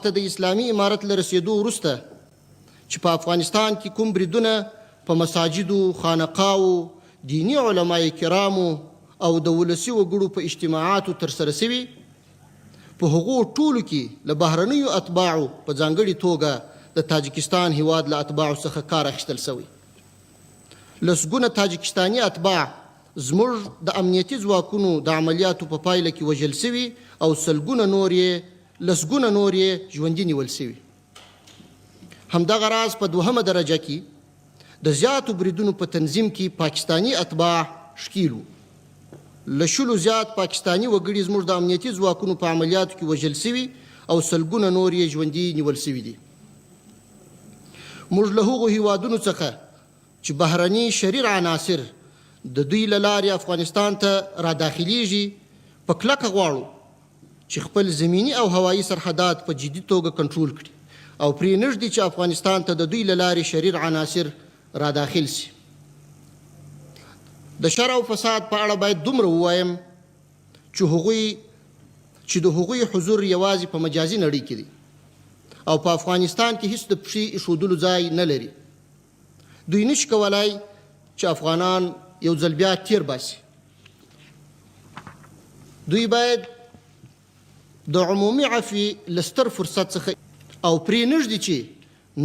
ته د اسلامي امارت له رسېدو وروسته چې په افغانستان کې کوم بریدونه په مساجدو، خانقاو، دینی علماء کرامو او د ولسي وګړو په اجتماعاتو ترسره شوي، په هغو ټولو کې له بهرنیو اتباعو په ځانګړې توګه د تاجکستان هیواد له اتباعو څخه کار اخیستل شوی. لسګونه تاجکستاني اتباع زموږ د امنیتي ځواکونو د عملیاتو په پایله کې وژل شوي او لسګونه نور یې ژوندي نیول شوي. همدغه راز په دوهمه درجه کې د زیاتو بریدونو په تنظیم کې پاکستاني اتباع ښکیل وو. له شلو زیات پاکستاني وګړي زموږ د امنیتي ځواکونو په عملیاتو کې وژل شوي او سلګونه نور یې ژوندي نیول شوي دي. موږ له هغو هیوادونو څخه چې بهرني شریر عناصر د دوی له لارې افغانستان ته راداخلیږي په کلکه غواړو چې خپل زمینی او هوایي سرحدات په جدي توګه کنټرول کړي او پرې نږدې چې افغانستان ته د دوی له لارې شریر عناصر راداخل شي. د شر او فساد په اړه باید دومره ووایم چې د هغوی حضور یوازې په مجازي نړۍ کې دی او په افغانستان کې هیڅ د پښې ایښودلو ځای نه لري. دوی نشي کولای چې افغانان یو ځل بیا تیر باسي. دوی باید د عمومي عفوې له ستر فرصت څخه او پرې نږدې چې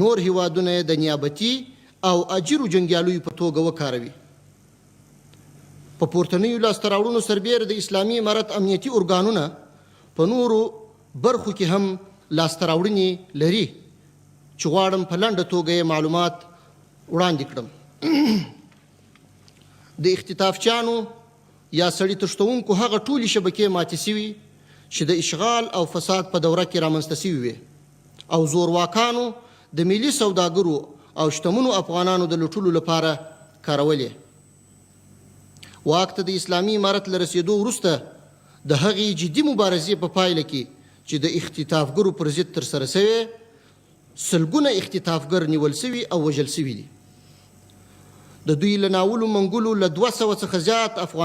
نور هیوادونه یې د نیابتي او اجرو جنګیالیو په توګه وکاروي. په پورتنیو لاسته راوړنو سربیره د اسلامي امارت امنیتي ارګانونه په نورو برخو کې هم لاسته راوړنې لري چې غواړم په لنډه توګه یې معلومات وړاندې کړم. د اختطافچیانو یا سړي تښتونکو هغه ټولې شبکې ماتې شوي چې د اشغال او فساد په دوره کې رامنځته شوي وي او زورواکانو د ملي سوداګرو او شتمنو افغانانو د لوټلو لپاره کارولې. واک ته د اسلامي امارت له رسېدو وروسته د هغې جدي مبارزې په پایله کې چې د اختطافګرو پر ضد ترسره شوې، سلګونه اختطافګر نیول شوي او وژل شوي دي. د دوی له ناولو منګولو له 200 څخه زیات افغان